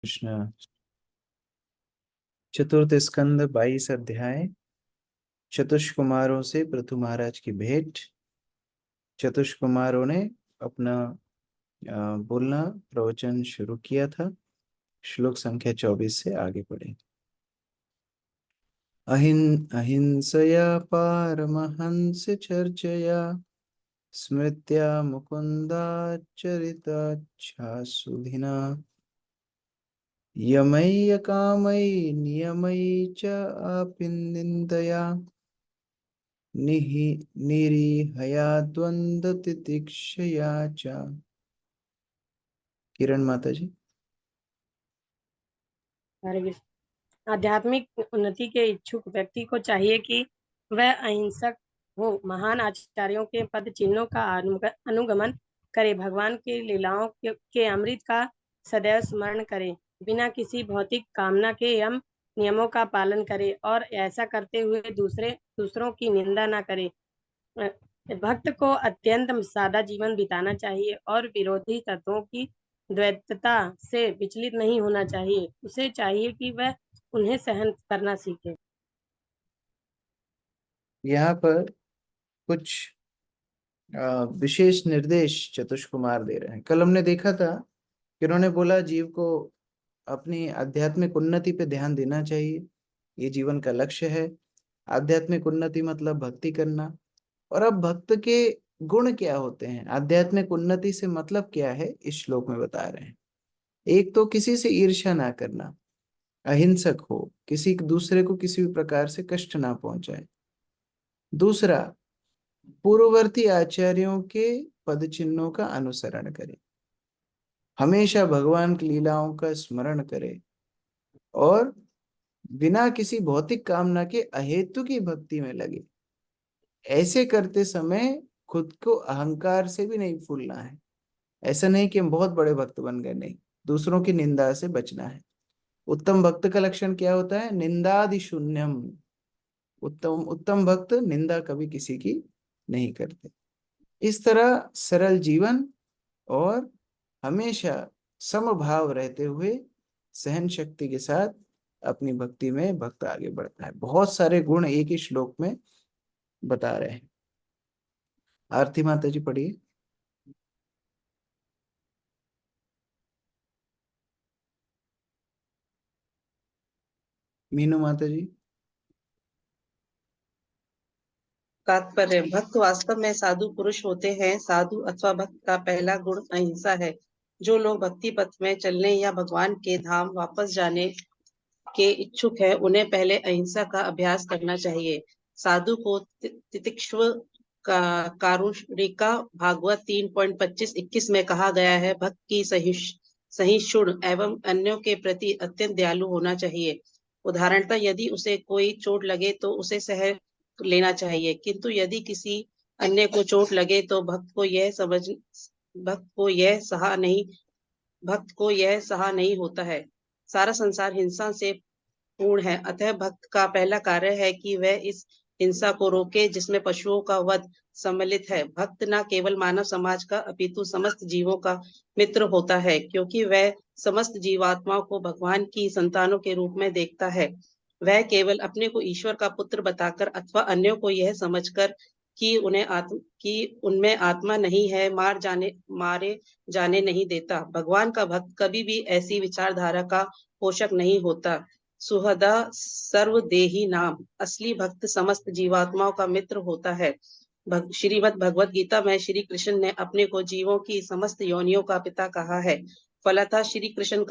कृष्ण। चतुर्थ स्कंद 22 अध्याय। चतुष्कुमारों से पृथु महाराज की भेंट। चतुष्कुमारों ने अपना बोलना प्रवचन शुरू किया था। श्लोक संख्या 24 से आगे पढ़े। अहिंसया पारमहंस चर्चया स्मृत्या मुकुन्दाचरिताच्छासुधिना यमय्य कामयि नियमयि च आपिनिन्दया निरीहया द्वंद्व तितिक्षया च। किरण माता जी। हरे कृष्ण। आध्यात्मिक उन्नति के इच्छुक व्यक्ति को चाहिए कि वह अहिंसक हो, महान आचार्यों के पद चिन्हों का अनुगमन करे, भगवान की लीलाओं के अमृत का सदैव स्मरण करे, बिना किसी भौतिक कामना के यम नियमों का पालन करे और ऐसा करते हुए दूसरों की निंदा न करे। भक्त को अत्यंत सादा जीवन बिताना चाहिए और विरोधी तत्वों की द्वैतता से विचलित नहीं होना चाहिए। उसे चाहिए कि वह उन्हें सहन करना सीखे। यहाँ पर कुछ विशेष निर्देश चतुष कुमार दे रहे हैं। कल हमने देखा था कि उन्होंने बोला जीव को अपनी आध्यात्मिक उन्नति पे ध्यान देना चाहिए, ये जीवन का लक्ष्य है। आध्यात्मिक उन्नति मतलब भक्ति करना। और अब भक्त के गुण क्या होते हैं, आध्यात्मिक उन्नति से मतलब क्या है, इस श्लोक में बता रहे हैं। एक तो किसी से ईर्ष्या ना करना, अहिंसक हो, किसी दूसरे को किसी भी प्रकार से कष्ट ना पहुंचाए। दूसरा, पूर्ववर्ती आचार्यों के पद चिन्हों का अनुसरण करे, हमेशा भगवान की लीलाओं का स्मरण करे और बिना किसी भौतिक कामना के अहेतु की भक्ति में लगे। ऐसे करते समय खुद को अहंकार से भी नहीं फूलना है। ऐसा नहीं कि हम बहुत बड़े भक्त बन गए, नहीं, दूसरों की निंदा से बचना है। उत्तम भक्त का लक्षण क्या होता है? निंदादि शून्यम। उत्तम उत्तम भक्त निंदा कभी किसी की नहीं करते। इस तरह सरल जीवन और हमेशा समभाव रहते हुए सहन शक्ति के साथ अपनी भक्ति में भक्त आगे बढ़ता है। बहुत सारे गुण एक ही श्लोक में बता रहे हैं। आरती माता जी पढ़िए। मीनू माता जी। तात्पर्य: भक्त वास्तव में साधु पुरुष होते हैं। साधु अथवा भक्त का पहला गुण अहिंसा है। जो लोग भक्ति पथ में चलने या भगवान के धाम वापस जाने के इच्छुक है, उन्हें पहले अहिंसा का अभ्यास करना चाहिए। साधु को तितिक्षु का कारुणिका भागवत 3.25-21 में कहा गया है, भक्त की सहिष्णु एवं अन्यों के प्रति अत्यंत दयालु होना चाहिए। उदाहरणतः यदि उसे कोई चोट लगे तो उसे सह लेना चाहिए, किंतु यदि किसी अन्य को चोट लगे तो भक्त को यह सहा नहीं होता है। सारा संसार हिंसा से पूर्ण है, अतः भक्त का पहला कार्य है कि वह इस हिंसा को रोके जिसमें पशुओं का वध सम्मिलित है। भक्त न केवल मानव समाज का अपितु समस्त जीवों का मित्र होता है, क्योंकि वह समस्त जीवात्माओं को भगवान की संतानों के रूप में देखता है। वह केवल अपने को ईश्वर का पुत्र बताकर अथवा अन्यों को यह समझकर कि उनमें आत्मा नहीं है मारे जाने नहीं देता। भगवान का भक्त कभी भी ऐसी विचारधारा का पोषक नहीं होता। सुहदा सर्वदेही नाम, असली भक्त समस्त जीवात्माओं का मित्र होता है। श्रीमद् भगवत गीता में श्री कृष्ण ने अपने को जीवों की समस्त योनियों का पिता कहा है। फलतः श्री कृष्ण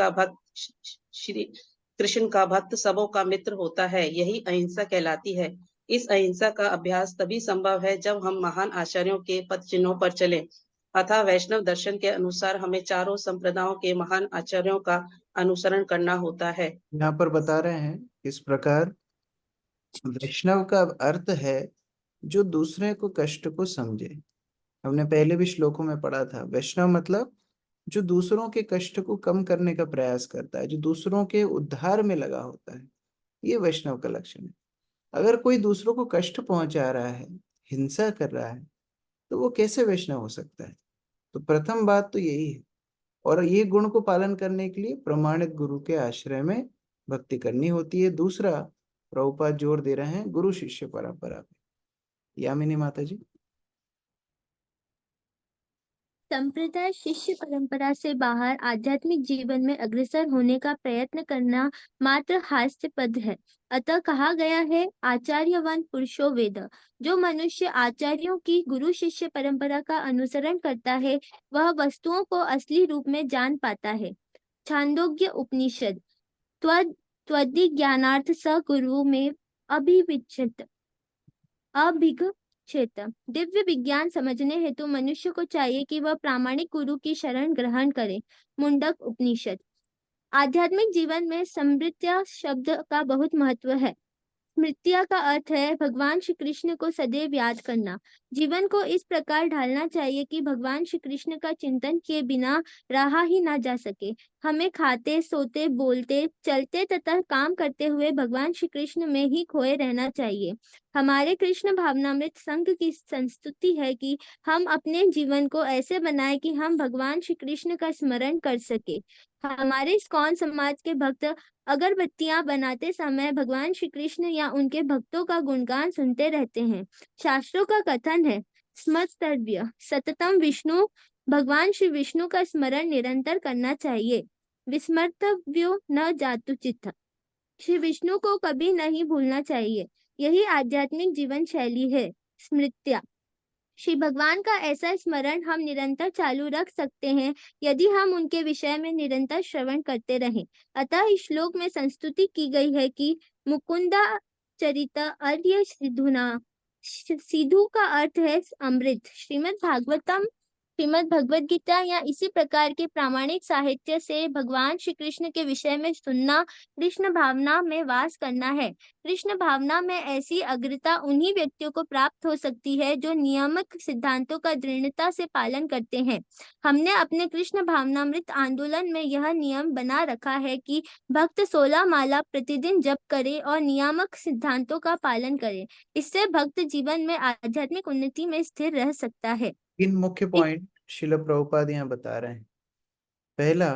का भक्त सबों का मित्र होता है। यही अहिंसा कहलाती है। इस अहिंसा का अभ्यास तभी संभव है जब हम महान आचार्यों के पद चिन्हों पर चलें। अतः वैष्णव दर्शन के अनुसार हमें चारों संप्रदायों के महान आचार्यों का अनुसरण करना होता है। यहाँ पर बता रहे हैं इस प्रकार वैष्णव का अर्थ है जो दूसरे को कष्ट को समझे। हमने पहले भी श्लोकों में पढ़ा था, वैष्णव मतलब जो दूसरों के कष्ट को कम करने का प्रयास करता है, जो दूसरों के उद्धार में लगा होता है, ये वैष्णव का लक्षण है। अगर कोई दूसरों को कष्ट पहुंचा रहा है, हिंसा कर रहा है, तो वो कैसे वैष्णव हो सकता है? तो प्रथम बात तो यही है। और ये गुण को पालन करने के लिए प्रमाणित गुरु के आश्रय में भक्ति करनी होती है। दूसरा, प्रभुपाद जोर दे रहे हैं गुरु शिष्य परंपरा पे। यामिनी माता जी। संप्रदाय शिष्य परंपरा से बाहर आध्यात्मिक जीवन में अग्रसर होने का प्रयत्न करना मात्र हास्यास्पद है। अतः कहा गया है, आचार्यवान पुरुषो वेद। जो मनुष्य आचार्यों की गुरु शिष्य परंपरा का अनुसरण करता है, वह वस्तुओं को असली रूप में जान पाता है। छांदोग्य उपनिषद त्वद्विज्ञानार्थ स गुरु में अभिविच्यते अभिगच्छेत। दिव्य विज्ञान समझने हेतु मनुष्य को चाहिए कि वह प्रामाणिक गुरु की शरण ग्रहण करे। मुंडक उपनिषद। आध्यात्मिक जीवन में स्मृत्या शब्द का बहुत महत्व है। स्मृत्या का अर्थ है भगवान श्री कृष्ण को सदैव याद करना। जीवन को इस प्रकार ढालना चाहिए कि भगवान श्री कृष्ण का चिंतन किए बिना रहा ही ना जा सके। हमें खाते, सोते, बोलते, चलते तथा काम करते हुए भगवान श्री कृष्ण में ही खोए रहना चाहिए। हमारे कृष्ण भावनामृत संघ की संस्तुति है कि हम अपने जीवन को ऐसे बनाएं कि हम भगवान श्री कृष्ण का स्मरण कर सके। हमारे इस्कॉन समाज के भक्त अगरबत्तियां बनाते समय भगवान श्री कृष्ण या उनके भक्तों का गुणगान सुनते रहते हैं। शास्त्रों का कथन है, स्मर्तव्य सततम विष्णु। भगवान श्री विष्णु का स्मरण निरंतर करना चाहिए। विस्मर्तव्यो न जातु चित्त। श्री विष्णु को कभी नहीं भूलना चाहिए। यही आध्यात्मिक जीवन शैली है। स्मृत्या। श्री भगवान का ऐसा स्मरण हम निरंतर चालू रख सकते हैं यदि हम उनके विषय में निरंतर श्रवण करते रहें। अतः इस श्लोक में संस्तुति की गई है कि मुकुंदा चरित अर्य सिधुना। सिधु का अर्थ है अमृत। श्रीमद् भगवत गीता या इसी प्रकार के प्रामाणिक साहित्य से भगवान श्री कृष्ण के विषय में सुनना कृष्ण भावना में वास करना है। कृष्ण भावना में ऐसी अग्रता उन्हीं व्यक्तियों को प्राप्त हो सकती है जो नियामक सिद्धांतों का दृढ़ता से पालन करते हैं। हमने अपने कृष्ण भावनामृत आंदोलन में यह नियम बना रखा है कि भक्त 16 माला प्रतिदिन जप करे और नियामक सिद्धांतों का पालन करे। इससे भक्त जीवन में आध्यात्मिक उन्नति में स्थिर रह सकता है। 3 मुख्य पॉइंट शिल प्रभुपाद यहाँ बता रहे हैं। पहला,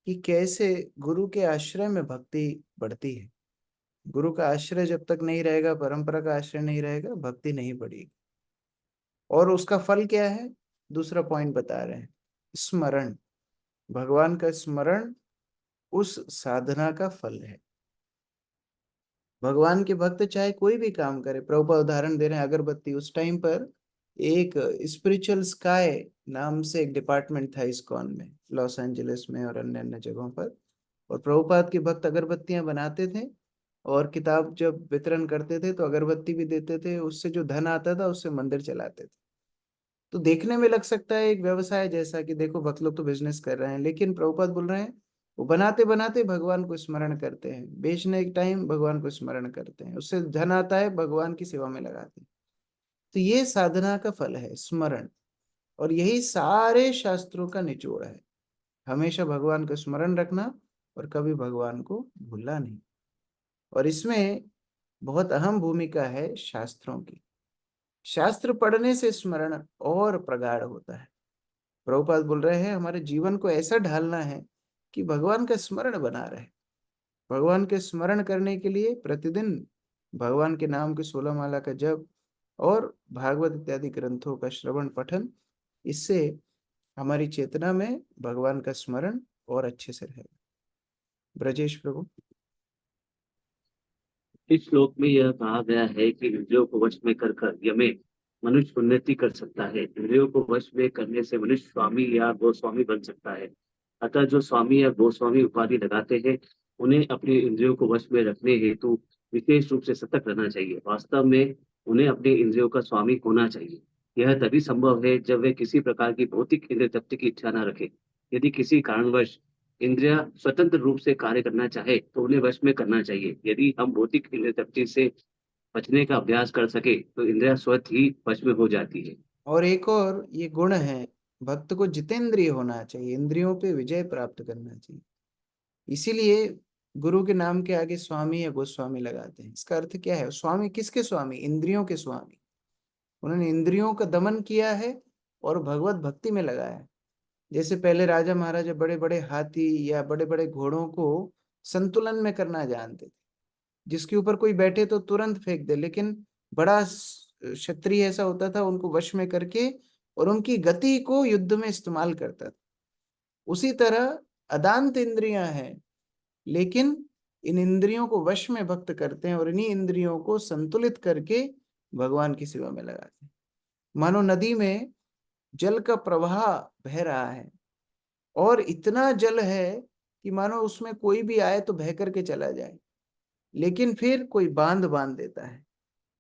कि कैसे गुरु के आश्रय में भक्ति बढ़ती है। गुरु का आश्रय जब तक नहीं रहेगा, परंपरा का आश्रय नहीं रहेगा, भक्ति नहीं बढ़ेगी। और उसका फल क्या है, दूसरा पॉइंट बता रहे हैं, स्मरण। भगवान का स्मरण उस साधना का फल है। भगवान के भक्त चाहे कोई भी काम करे, प्रभुपाद उदाहरण दे रहे हैं अगरबत्ती। उस टाइम पर एक स्पिरिचुअल स्काई नाम से एक डिपार्टमेंट था इस्कॉन में, लॉस एंजलिस में और अन्य अन्य जगहों पर। और प्रभुपाद के भक्त अगरबत्तियां बनाते थे और किताब जब वितरण करते थे तो अगरबत्ती भी देते थे। उससे जो धन आता था उससे मंदिर चलाते थे। तो देखने में लग सकता है एक व्यवसाय जैसा कि देखो भक्त लोग तो बिजनेस कर रहे हैं, लेकिन प्रभुपाद बोल रहे हैं वो बनाते बनाते भगवान को स्मरण करते हैं, बेचने के टाइम भगवान को स्मरण करते हैं, उससे धन आता है भगवान की सेवा में लगाते हैं। तो ये साधना का फल है, स्मरण। और यही सारे शास्त्रों का निचोड़ है, हमेशा भगवान का स्मरण रखना और कभी भगवान को भूलना नहीं। और इसमें बहुत अहम भूमिका है शास्त्रों की। शास्त्र पढ़ने से स्मरण और प्रगाढ़ होता है। प्रभुपाद बोल रहे हैं हमारे जीवन को ऐसा ढालना है कि भगवान का स्मरण बना रहे। भगवान के स्मरण करने के लिए प्रतिदिन भगवान के नाम के 16 माला का जप और भागवत इत्यादि ग्रंथों का श्रवण पठन, इससे हमारी चेतना में भगवान का स्मरण और अच्छे से रहेगा। ब्रजेश प्रभु। इस श्लोक में यह कहा गया है कि इंद्रियों को वश में कर यमे मनुष्य उन्नति कर सकता है। इंद्रियों को वश में करने से मनुष्य स्वामी या गोस्वामी बन सकता है। अतः जो स्वामी या गोस्वामी उपाधि लगाते हैं उन्हें अपनी इंद्रियों को वश में रखने हेतु विशेष रूप से सतर्क रहना चाहिए। वास्तव में उन्हें अपने इंद्रियों का स्वामी होना चाहिए। यह तभी संभव है जब वे किसी प्रकार की भौतिक इंद्रिय तृप्ति की इच्छा न रखें। यदि किसी कारणवश इंद्रिया स्वतंत्र रूप से कार्य करना चाहे तो उन्हें वश में करना चाहिए। यदि हम भौतिक इंद्रिय तृप्ति से बचने का अभ्यास कर सके तो इंद्रिया स्वतः ही वश में हो जाती है। और एक और ये गुण है, भक्त को जितेंद्रिय होना चाहिए, इंद्रियों पे विजय प्राप्त करना चाहिए। इसीलिए गुरु के नाम के आगे स्वामी या गोस्वामी लगाते हैं। इसका अर्थ क्या है, स्वामी किसके स्वामी, इंद्रियों के स्वामी। उन्होंने इंद्रियों का दमन किया है और भगवत भक्ति में लगाया है। जैसे पहले राजा महाराजा बड़े बड़े हाथी या बड़े बड़े घोड़ों को संतुलन में करना जानते थे, जिसके ऊपर कोई बैठे तो तुरंत फेंक दे, लेकिन बड़ा क्षत्रिय ऐसा होता था, उनको वश में करके और उनकी गति को युद्ध में इस्तेमाल करता था। उसी तरह अदांत इंद्रियां हैं, लेकिन इन इंद्रियों को वश में भक्त करते हैं और इन्हीं इंद्रियों को संतुलित करके भगवान की सेवा में लगाते हैं। मानो नदी में जल का प्रवाह बह रहा है और इतना जल है कि मानो उसमें कोई भी आए तो बह करके चला जाए, लेकिन फिर कोई बांध बांध देता है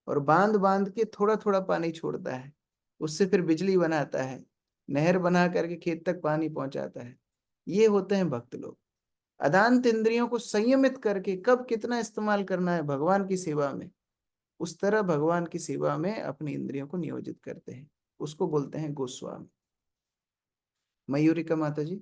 और बांध बांध के थोड़ा थोड़ा पानी छोड़ता है, उससे फिर बिजली बनाता है, नहर बना करके खेत तक पानी पहुंचाता है। ये होते हैं भक्त लोग। अदांत इंद्रियों को संयमित करके कब कितना इस्तेमाल करना है भगवान की सेवा में, उस तरह भगवान की सेवा में अपनी इंद्रियों को नियोजित करते हैं, उसको बोलते हैं गोस्वामी। मयूरिका माता जी।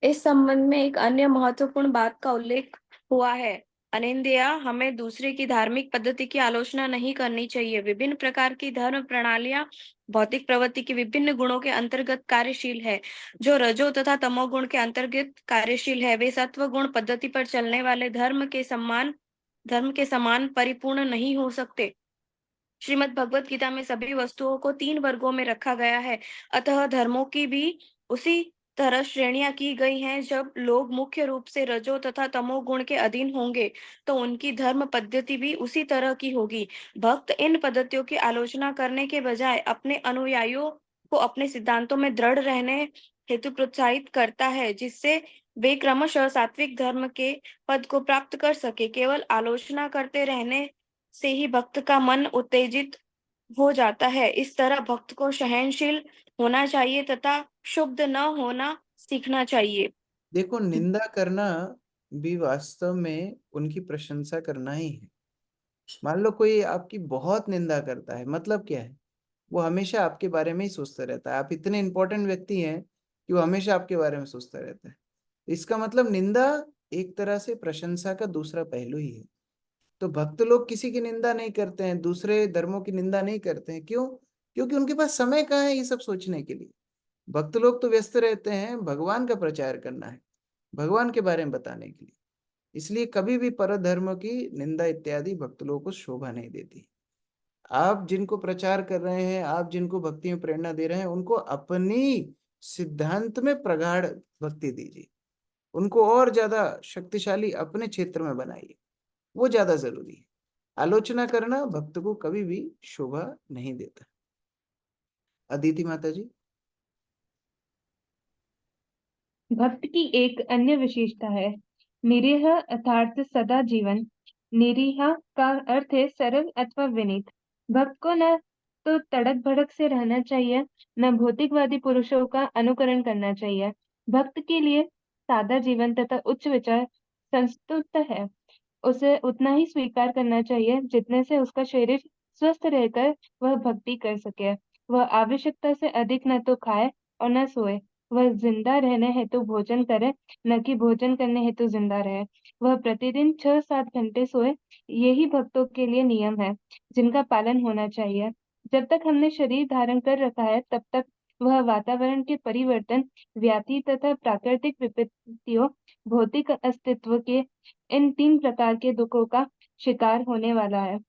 इस संबंध में एक अन्य महत्वपूर्ण बात का उल्लेख हुआ है। अनिंद्या, हमें दूसरे की धार्मिक पद्धति की आलोचना नहीं करनी चाहिए। विभिन्न प्रकार की धर्म प्रणालियां भौतिक प्रवृत्ति के विभिन्न गुणों के अंतर्गत कार्यशील है। जो रजो तथा तमोगुण के अंतर्गत कार्यशील है, वे सत्व गुण पद्धति पर चलने वाले धर्म के समान परिपूर्ण नहीं हो सकते। श्रीमद् भगवत गीता में सभी वस्तुओं को 3 वर्गों में रखा गया है, अतः धर्मों की भी उसी तरह श्रेणियां की गई हैं। जब लोग मुख्य रूप से रजो तथा तमो गुण के अधीन होंगे, तो उनकी धर्म पद्धति भी उसी तरह की होगी। भक्त इन पद्धतियों की आलोचना करने के बजाय अपने अनुयायियों को अपने सिद्धांतों में दृढ़ रहने हेतु प्रोत्साहित करता है, जिससे वे क्रमशः सात्विक धर्म के पद को प्राप्त कर सके। केवल आलोचना करते रहने से ही भक्त का मन उत्तेजित हो जाता है। इस तरह भक्त को सहनशील होना चाहिए तथा क्षुब्ध न होना सीखना चाहिए। देखो, निंदा करना भी वास्तव में उनकी प्रशंसा करना ही है। मान लो कोई आपकी बहुत निंदा करता है, मतलब क्या है, वो हमेशा आपके बारे में ही सोचता रहता है। आप इतने इंपॉर्टेंट व्यक्ति हैं कि वो हमेशा आपके बारे में सोचता रहता है। इसका मतलब निंदा एक तरह से प्रशंसा का दूसरा पहलू ही है। तो भक्त लोग किसी की निंदा नहीं करते हैं, दूसरे धर्मों की निंदा नहीं करते हैं। क्यों? क्योंकि उनके पास समय कहाँ है ये सब सोचने के लिए। भक्त लोग तो व्यस्त रहते हैं भगवान का प्रचार करना है, भगवान के बारे में बताने के लिए। इसलिए कभी भी पर धर्म की निंदा इत्यादि भक्त लोगों को शोभा नहीं देती। आप जिनको प्रचार कर रहे हैं, आप जिनको भक्ति में प्रेरणा दे रहे हैं, उनको अपनी सिद्धांत में प्रगाढ़ भक्ति दीजिए, उनको और ज्यादा शक्तिशाली अपने क्षेत्र में बनाइए, वो ज्यादा जरूरी है। आलोचना करना भक्त को कभी भी शोभा नहीं देता। अदिति माता जी। भक्त की एक अन्य विशेषता है निरीह अर्थात सदा जीवन। निरीह का अर्थ है सरल अथवा विनीत। भक्त को न तो तड़क भड़क से रहना चाहिए, न भौतिकवादी पुरुषों का अनुकरण करना चाहिए। भक्त के लिए सादा जीवन तथा उच्च विचार संस्तुत है। उसे उतना ही स्वीकार करना चाहिए जितने से उसका शरीर स्वस्थ रहकर वह भक्ति कर सके। वह आवश्यकता से अधिक न तो खाए और न सोए। वह जिंदा रहने हेतु भोजन करे, न कि भोजन करने हेतु जिंदा रहे। वह प्रतिदिन 6-7 घंटे सोए। यही भक्तों के लिए नियम है जिनका पालन होना चाहिए। जब तक हमने शरीर धारण कर रखा है, तब तक वह वातावरण के परिवर्तन, व्याधि तथा प्राकृतिक विपत्तियों, भौतिक अस्तित्व के इन 3 प्रकार के दुखों का शिकार होने वाला है।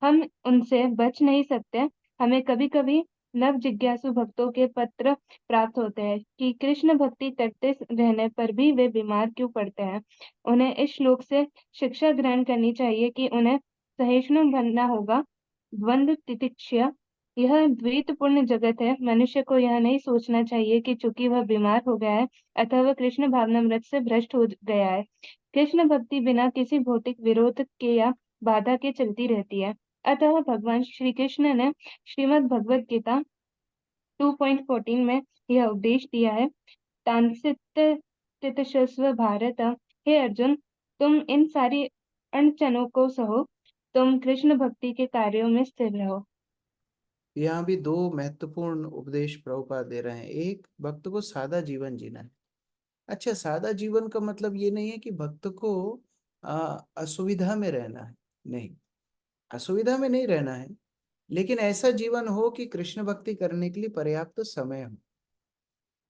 हम उनसे बच नहीं सकते। हमें कभी-कभी नव जिज्ञासु भक्तों के पत्र प्राप्त होते हैं कि कृष्ण भक्ति करते रहने पर भी वे बीमार क्यों पड़ते हैं। उन्हें इस श्लोक से शिक्षा ग्रहण करनी चाहिए कि उन्हें सहिष्णु बनना होगा। द्वंद्व तितिक्षा, यह द्वैतपूर्ण जगत है। मनुष्य को यह नहीं सोचना चाहिए कि चूंकि वह बीमार हो गया है अतः वह कृष्ण भावनामृत से भ्रष्ट हो गया है। कृष्ण भक्ति बिना किसी भौतिक विरोध के या बाधा के चलती रहती है। अतः भगवान श्री कृष्ण ने श्रीमद् भगवत गीता 2.14 में यह उपदेश दिया है, तांसित भारत। हे अर्जुन, तुम इन सारी अड़चनों को सहो, तुम कृष्ण भक्ति के कार्यों में स्थिर रहो। यहाँ भी 2 महत्वपूर्ण उपदेश प्रभुपाद दे रहे हैं। एक, भक्त को सादा जीवन जीना है। अच्छा, सादा जीवन का मतलब ये नहीं है कि भक्त को असुविधा में रहना है, नहीं, असुविधा में नहीं रहना है। लेकिन ऐसा जीवन हो कि कृष्ण भक्ति करने के लिए पर्याप्त समय हो।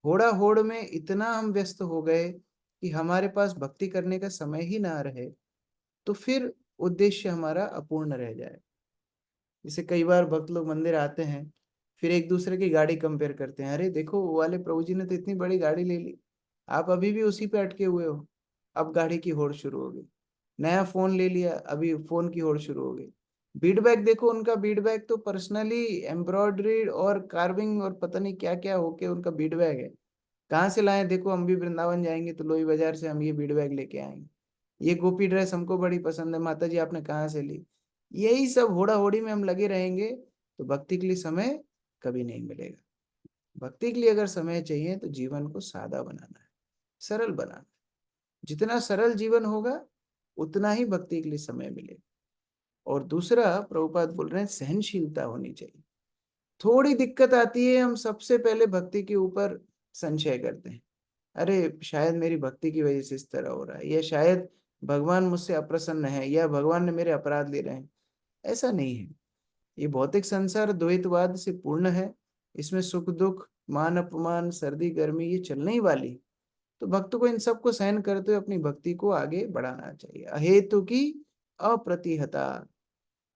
होड़ा होड़ में इतना हम व्यस्त हो गए कि हमारे पास भक्ति करने का समय ही ना रहे, तो फिर उद्देश्य हमारा अपूर्ण रह जाए। जैसे कई बार भक्त लोग मंदिर आते हैं, फिर एक दूसरे की गाड़ी कंपेयर करते हैं, अरे देखो वो वाले प्रभु जी ने तो इतनी बड़ी गाड़ी ले ली, आप अभी भी उसी पे अटके हुए हो। अब गाड़ी की होड़ शुरू हो गई। नया फोन ले लिया, अभी फोन की होड़ शुरू हो गई। बीट बैग देखो, उनका बीट बैग तो पर्सनली एम्ब्रॉयडरी और कार्विंग और पता नहीं क्या क्या होके उनका बीट बैग है। कहाँ से लाए? देखो हम भी वृंदावन जाएंगे तो लोई बाजार से हम ये बीट बैग लेके आएंगे। ये गोपी ड्रेस हमको बड़ी पसंद है, माता जी आपने कहाँ से ली? यही सब होड़ा होड़ी में हम लगे रहेंगे तो भक्ति के लिए समय कभी नहीं मिलेगा। भक्ति के लिए अगर समय चाहिए तो जीवन को सादा बनाना है, सरल बनाना है। जितना सरल जीवन होगा उतना ही भक्ति के लिए समय मिलेगा। और दूसरा प्रभुपाद बोल रहे हैं सहनशीलता होनी चाहिए। थोड़ी दिक्कत आती है, हम सबसे पहले भक्ति के ऊपर संशय करते हैं, अरे शायद मेरी भक्ति की वजह से इस तरह हो रहा है, या शायद भगवान मुझसे अप्रसन्न है, या भगवान ने मेरे अपराध ले रहे हैं। ऐसा नहीं है। ये भौतिक संसार द्वैतवाद से पूर्ण है। इसमें सुख दुख, मान अपमान, सर्दी गर्मी ये चलने ही वाली। तो भक्त को इन सबको सहन करते हुए अपनी भक्ति को आगे बढ़ाना चाहिए। अहेतु की अप्रतिहता,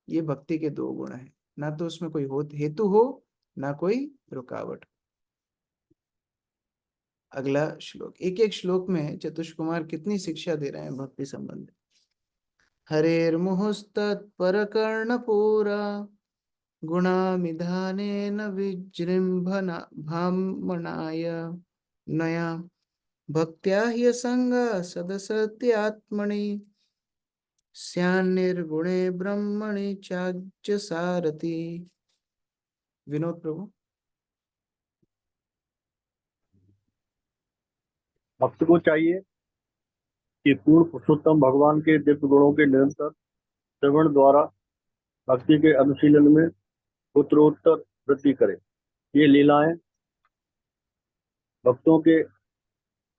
ये भक्ति के दो गुण हैं। ना तो उसमें कोई हेतु हो, ना कोई रुकावट। अगला श्लोक, एक एक श्लोक में चतुष कुमार कितनी शिक्षा दे रहे हैं भक्ति संबंधी। हरेर्मुहुस्तत्परकर्णपूरा गुणामिधानेन विजृंभना भामनाय नया भक्त्या ह्यसंग सदसत्यात्मनि स्यान्निर्गुणे ब्रह्मणि चाज्य सारथि। विनोद प्रभु। भक्त को चाहिए कि पूर्ण पुरुषोत्तम भगवान के दिव्य गुणों के निरंतर श्रवण द्वारा भक्ति के अनुशीलन में उत्तरोत्तर वृद्धि करे। ये लीलाएं भक्तों के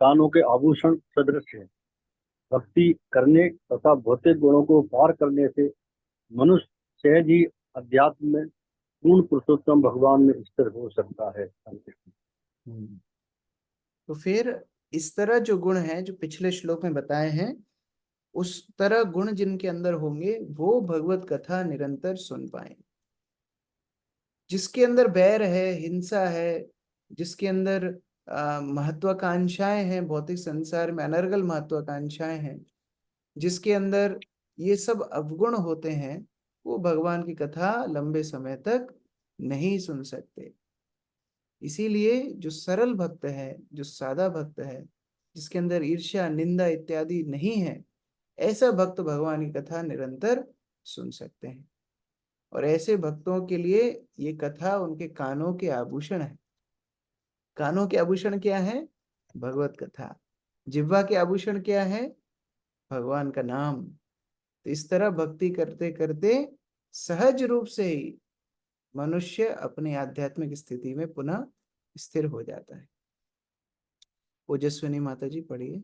कानों के आभूषण सदृश है। भक्ति करने तथा भौतिक गुणों को पार करने से मनुष्य सहज ही अध्यात्म में पूर्ण पुरुषोत्तम भगवान में स्थिर हो सकता है। तो फिर इस तरह जो गुण है जो पिछले श्लोक में बताए हैं, उस तरह गुण जिनके अंदर होंगे वो भगवत कथा निरंतर सुन पाएंगे। जिसके अंदर बैर है, हिंसा है, जिसके अंदर महत्वाकांक्षाएं हैं, भौतिक संसार में अनर्गल महत्वाकांक्षाएं हैं, जिसके अंदर ये सब अवगुण होते हैं, वो भगवान की कथा लंबे समय तक नहीं सुन सकते। इसीलिए जो सरल भक्त है, जो सादा भक्त है, जिसके अंदर ईर्ष्या, निंदा इत्यादि नहीं है, ऐसा भक्त भगवान की कथा निरंतर सुन सकते हैं। और ऐसे भक्तों के लिए ये कथा उनके कानों के आभूषण है। कानों के आभूषण क्या है? भगवत कथा। जिह्वा के आभूषण क्या है? भगवान का नाम। तो इस तरह भक्ति करते करते सहज रूप से ही मनुष्य अपनी आध्यात्मिक स्थिति में पुनः स्थिर हो जाता है। ओजस्विनी माता जी पढ़िए।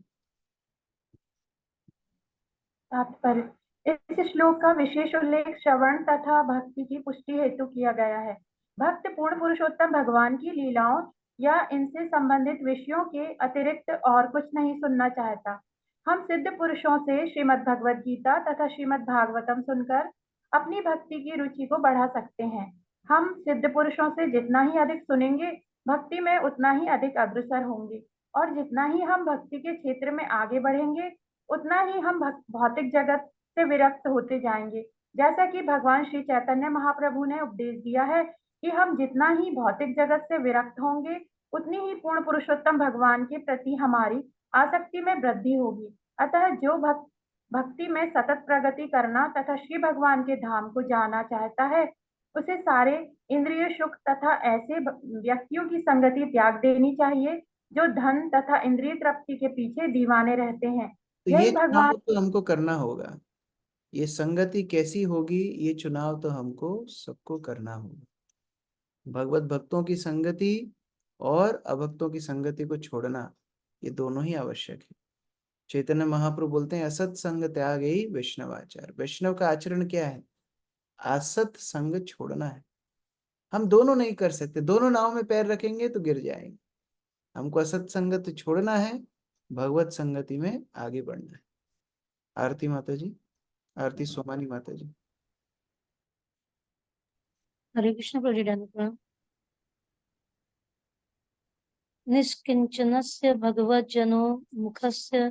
तात्पर्य, इस श्लोक का विशेष उल्लेख श्रवण तथा भक्ति की पुष्टि हेतु किया गया है। भक्त पूर्ण पुरुषोत्तम भगवान की लीलाओं या इनसे संबंधित विषयों के अतिरिक्त और कुछ नहीं सुनना चाहता। हम सिद्ध पुरुषों से श्रीमद् भगवद गीता तथा श्रीमद् भागवतम सुनकर अपनी भक्ति की रुचि को बढ़ा सकते हैं। हम सिद्ध पुरुषों से जितना ही अधिक सुनेंगे, भक्ति में उतना ही अधिक अग्रसर होंगे, और जितना ही हम भक्ति के क्षेत्र में आगे बढ़ेंगे, उतना ही हम भौतिक जगत से विरक्त होते जाएंगे। जैसा कि भगवान श्री चैतन्य महाप्रभु ने उपदेश दिया है कि हम जितना ही भौतिक जगत से विरक्त होंगे, उतनी ही पूर्ण पुरुषोत्तम भगवान के प्रति हमारी आसक्ति में वृद्धि होगी। अतः जो भक्ति में सतत प्रगति करना तथा श्री भगवान के धाम को जाना चाहता है, उसे सारे इंद्रिय सुख तथा ऐसे व्यक्तियों की संगति त्याग देनी चाहिए जो धन तथा इंद्रिय तृप्ति के पीछे दीवाने रहते हैं। तो ये चुनाव तो हमको करना होगा। ये संगति कैसी होगी, ये चुनाव तो हमको सबको करना होगा। भगवत भक्तों की संगति और अभक्तों की संगति को छोड़ना, ये दोनों ही आवश्यक है। चैतन्य महाप्रभु बोलते हैं असत संग त्याग ही वैष्णवाचार। वैष्णव का आचरण क्या है? असत संग छोड़ना है। हम दोनों नहीं कर सकते, दोनों नाव में पैर रखेंगे तो गिर जाएंगे। हमको असत संगति छोड़ना है, भगवत संगति में आगे बढ़ना है। आरती माता जी, आरती सोमानी माता जी। हरे कृष्ण प्रभु जी, दंड प्रणाम। निष्किंचनस्य भगवज्जनो मुखस्य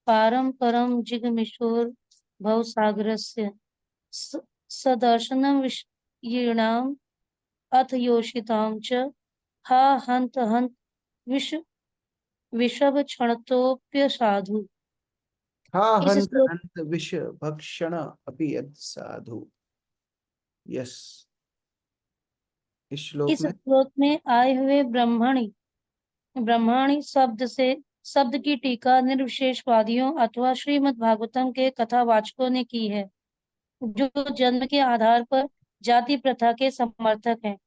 पारं परं जिगमिशोर भवसागरस्य सदर्शनं विषयीणाम् अथ योषितां च हा हन्त हन्त विषभ क्षणतोप्य साधु। हा इस हंत श्लोक हंत विष भक्षण अपि यद साधु। यस, इस श्लोक में आए हुए ब्रह्मणी शब्द की टीका निर्विशेषवादियों अथवा श्रीमद् भागवतम के कथावाचकों ने की है, जो जन्म के आधार पर जाति प्रथा के समर्थक हैं।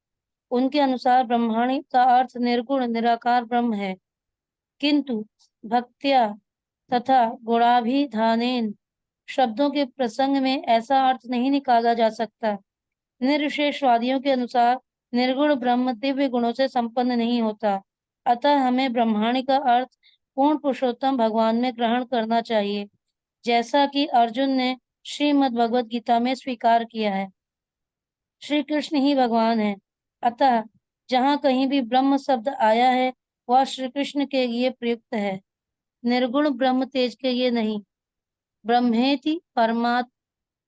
उनके अनुसार ब्रह्मणी का अर्थ निर्गुण निराकार ब्रह्म है, किंतु भक्त्या तथा गुणाभिधानेन शब्दों के प्रसंग में ऐसा अर्थ नहीं निकाला जा सकता। निर्विशेषवादियों के अनुसार निर्गुण ब्रह्म दिव्य गुणों से संपन्न नहीं होता, अतः हमें ब्रह्मांड का अर्थ पूर्ण पुरुषोत्तम भगवान में ग्रहण करना चाहिए, जैसा कि अर्जुन ने श्रीमद् भगवद गीता में स्वीकार किया है। श्री कृष्ण ही भगवान है, अतः जहाँ कहीं भी ब्रह्म शब्द आया है वह श्री कृष्ण के लिए प्रयुक्त है, निर्गुण ब्रह्म तेज के लिए नहीं। ब्रह्मेति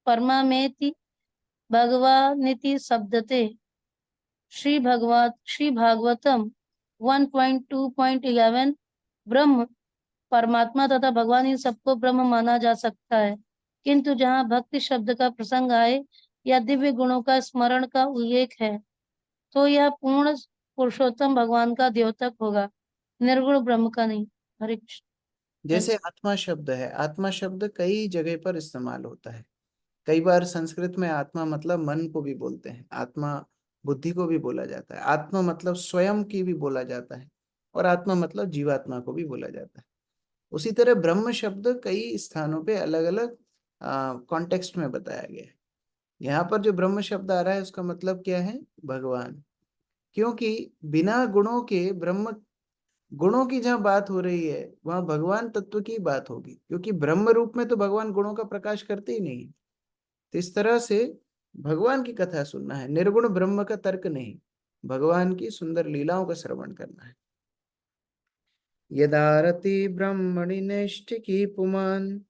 परमामेति भगवानिति शब्दते श्री भागवतम 1.2.11 ब्रह्म परमात्मा तथा भगवान इन सबको ब्रह्म माना जा सकता है, किंतु जहाँ भक्ति शब्द का प्रसंग आए या दिव्य गुणों का स्मरण का उल्लेख है तो यह पूर्ण पुरुषोत्तम भगवान का द्योतक होगा, निर्गुण ब्रह्म का नहीं। हरे कृष्ण। जैसे आत्मा शब्द है, आत्मा शब्द कई जगह पर इस्तेमाल होता है। कई बार संस्कृत में आत्मा मतलब मन को भी बोलते हैं, आत्मा बुद्धि को भी बोला जाता है, आत्मा मतलब स्वयं की भी बोला जाता है, और आत्मा मतलब जीवात्मा को भी बोला जाता है। उसी तरह ब्रह्म शब्द कई स्थानों पे अलग अलग कॉन्टेक्स्ट में बताया गया है। यहाँ पर जो ब्रह्म शब्द आ रहा है उसका मतलब क्या है? भगवान। क्योंकि बिना गुणों के ब्रह्म, गुणों की जहाँ बात हो रही है वहां भगवान तत्व की बात होगी, क्योंकि ब्रह्म रूप में तो भगवान गुणों का प्रकाश करते ही नहीं। तो इस तरह से भगवान की कथा सुनना है, निर्गुण ब्रह्म का तर्क नहीं, भगवान की सुंदर लीलाओं का श्रवण करना है। यदारति ब्रह्मणि नैष्ठिकी पुमान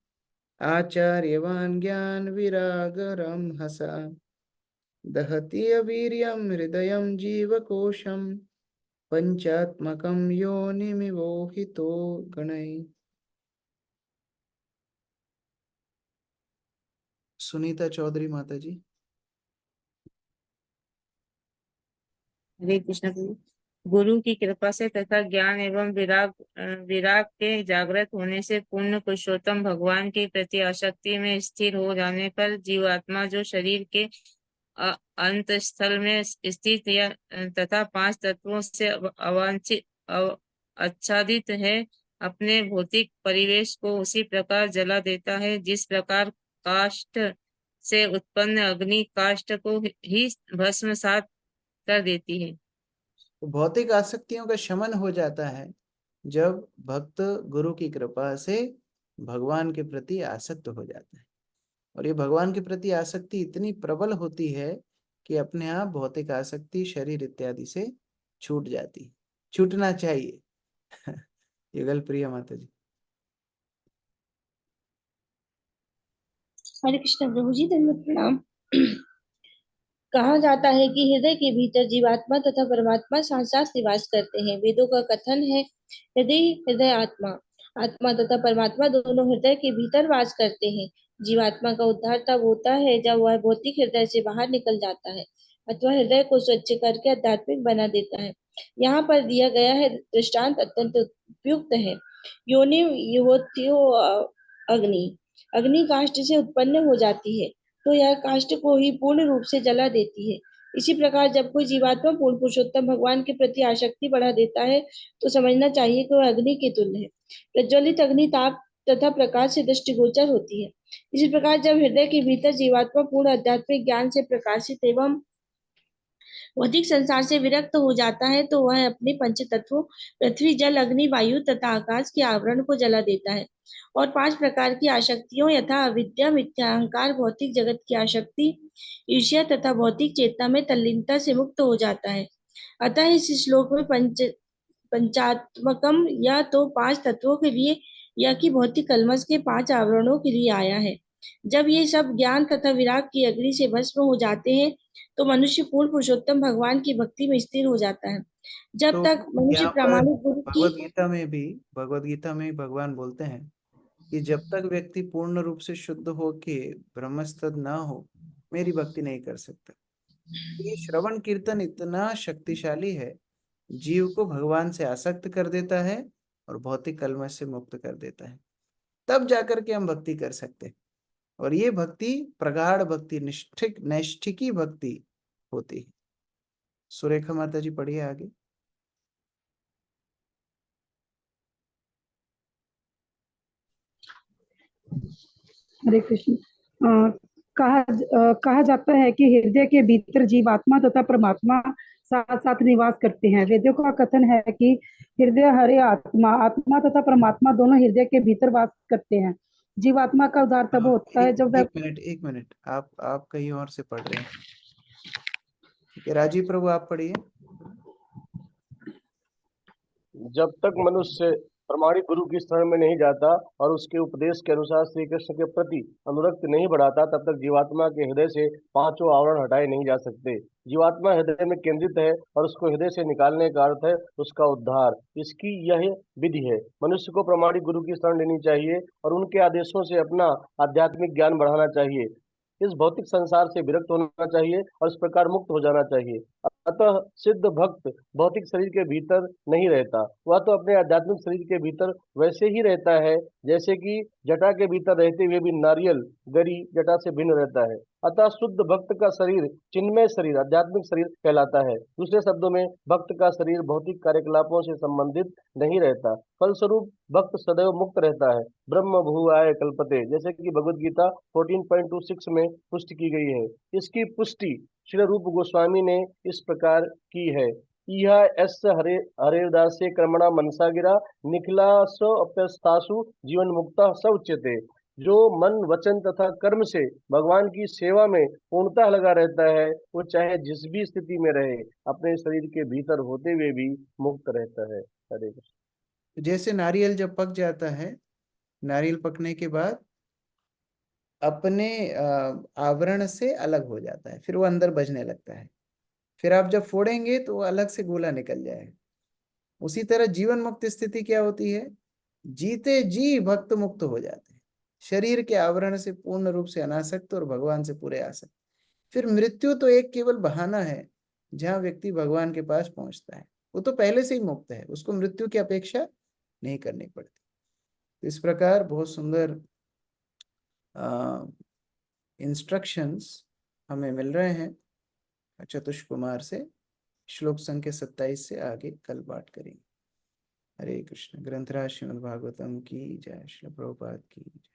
आचार्यवान ज्ञान विरागरम हसा दहति अवीर्यम हृदयम जीवकोशम पंचात्मकम योनिमिवोहितो गणै। सुनीता चौधरी माता जी। हरे कृष्ण प्रभु। गुरु की कृपा से तथा ज्ञान एवं विराग के जागृत होने से पूर्ण पुरुषोत्तम भगवान के प्रति आसक्ति में स्थिर हो जाने पर जीवात्मा जो शरीर के अंत स्थल में स्थित या तथा 5 तत्वों से अवांछित आच्छादित है, अपने भौतिक परिवेश को उसी प्रकार जला देता है जिस प्रकार काष्ठ से उत्पन्न अग्नि काष्ठ को ही भस्मसात कर देती है। तो भौतिक आसक्तियों का शमन हो जाता है जब भक्त गुरु की कृपा से भगवान के प्रति आसक्त हो जाता है, और ये भगवान के प्रति आसक्ति इतनी प्रबल होती है कि अपने आप भौतिक आसक्ति शरीर इत्यादि से छूट जाती, छूटना चाहिए। युगल प्रिय माता जी। हरे कृष्ण प्रभु जी, धन्यवाद प्रणाम। कहा जाता है कि हृदय के भीतर जीवात्मा तथा परमात्मा साथ साथ निवास करते हैं। वेदों का कथन है हृदय हृदय आत्मा, आत्मा तथा परमात्मा दोनों हृदय के भीतर वास करते हैं। जीवात्मा का उद्धार तब होता है जब वह भौतिक हृदय से बाहर निकल जाता है अथवा हृदय को स्वच्छ करके आध्यात्मिक बना देता है। यहाँ पर दिया गया है दृष्टांत अत्यंत उपयुक्त है। योनि युवत्यो अग्नि, अग्नि काष्ठ से उत्पन्न हो जाती है तो यह काष्ठ को ही पूर्ण रूप से जला देती है। इसी प्रकार जब कोई जीवात्मा पूर्ण पुरुषोत्तम भगवान के प्रति आसक्ति बढ़ा देता है तो समझना चाहिए कि वह अग्नि के तुल्य है। प्रज्वलित अग्नि ताप तथा प्रकाश से दृष्टिगोचर होती है। इसी प्रकार जब हृदय के भीतर जीवात्मा पूर्ण आध्यात्मिक ज्ञान से प्रकाशित एवं भौतिक संसार से विरक्त हो जाता है तो वह अपने पंच तत्वों पृथ्वी, जल, अग्नि, वायु तथा आकाश के आवरण को जला देता है और 5 प्रकार की आसक्तियों यथा अविद्या, मिथ्या अहंकार, भौतिक जगत की आसक्ति, ईर्ष्या तथा भौतिक चेतना में तल्लीनता से मुक्त हो जाता है। अतः इस श्लोक में पंचात्मकम या तो 5 तत्वों के लिए या कि भौतिक कलमश के 5 आवरणों के लिए आया है। जब ये सब ज्ञान तथा विराग की अग्नि से भस्म हो जाते हैं तो मनुष्य पूर्ण पुरुषोत्तम भगवान की भक्ति में स्थिर हो जाता है। जब तो तक मनुष्य यहाँ पर प्रामाणिक गुरु की भगवत गीता में भगवान बोलते हैं कि जब तक व्यक्ति पूर्ण रूप से शुद्ध होके ब्रह्मस्तद ना हो, मेरी भक्ति नहीं कर सकता। ये श्रवण कीर्तन इतना शक्तिशाली है, जीव को भगवान से आसक्त कर देता है और भौतिक कलमश से मुक्त कर देता है। तब जाकर के हम भक्ति कर सकते हैं। और ये भक्ति प्रगाढ़ भक्ति, नैष्ठिकी भक्ति होती है। सुरेखा माता जी पढ़िए आगे। हरे कृष्ण। कहा जाता है कि हृदय के भीतर जीवात्मा तथा परमात्मा साथ साथ निवास करते हैं। वेदों का कथन है कि हृदय हरे आत्मा, आत्मा तथा परमात्मा दोनों हृदय के भीतर वास करते हैं। जीवात्मा का उद्धार तब होता है जब एक मिनट आप कहीं और से पढ़ रहे हैं। ठीक है, राजीव प्रभु आप पढ़िए। जब तक मनुष्य प्रमाणिक गुरु की शरण में नहीं जाता और उसके उपदेश के अनुसार श्री कृष्ण के प्रति अनुरक्त नहीं बढ़ाता, तब तक जीवात्मा के हृदय से 5 आवरण हटाए नहीं जा सकते। जीवात्मा हृदय में केंद्रित है और उसको हृदय से निकालने का अर्थ है उसका उद्धार। इसकी यह विधि है। मनुष्य को प्रमाणिक गुरु की शरण लेनी चाहिए और उनके आदेशों से अपना आध्यात्मिक ज्ञान बढ़ाना चाहिए। इस भौतिक संसार से विरक्त होना चाहिए और इस प्रकार मुक्त हो जाना चाहिए। अतः सिद्ध भक्त भौतिक शरीर के भीतर नहीं रहता, वह तो अपने आध्यात्मिक शरीर के भीतर वैसे ही रहता है जैसे कि जटा के भीतर रहते हुए भी नारियल गरी जटा से भिन्न रहता है। अतः शुद्ध भक्त का शरीर चिन्मय शरीर, आध्यात्मिक शरीर कहलाता है। दूसरे शब्दों में भक्त का शरीर भौतिक कार्यकलापों से संबंधित नहीं रहता। फलस्वरूप भक्त सदैव मुक्त रहता है। ब्रह्म भुआय कल्पते, जैसे कि भगवद गीता 14.26 में पुष्टि की गई है। इसकी पुष्टि श्री रूप गोस्वामी ने इस प्रकार की है। यह एस हरेदासे क्रमणा मनसा गिरा निखिला अपस्तासु जीवन मुक्ता स उच्यते। जो मन वचन तथा कर्म से भगवान की सेवा में पूर्णतः लगा रहता है, वो चाहे जिस भी स्थिति में रहे अपने शरीर के भीतर होते हुए भी मुक्त रहता है। हरे कृष्ण। जैसे नारियल जब पक जाता है, नारियल पकने के बाद अपने आवरण से अलग हो जाता है, फिर वो अंदर बजने लगता है। फिर आप जब फोड़ेंगे तो वो अलग से गोला निकल जाएगा। उसी तरह जीवन मुक्त स्थिति क्या होती है? जीते जी भक्त मुक्त हो जाते हैं, शरीर के आवरण से पूर्ण रूप से अनासक्त और भगवान से पूरे आसक्त। फिर मृत्यु तो एक केवल बहाना है जहां व्यक्ति भगवान के पास पहुंचता है। वो तो पहले से ही मुक्त है, उसको मृत्यु की अपेक्षा नहीं करनी पड़ती। तो इस प्रकार बहुत सुंदर इंस्ट्रक्शंस हमें मिल रहे हैं चतुष कुमार से। श्लोक संख्या 27 से आगे कल पाठ करेंगे। हरे कृष्ण। ग्रंथराज श्रीमद् भागवतम की जय। श्री प्रभुपाद की जय।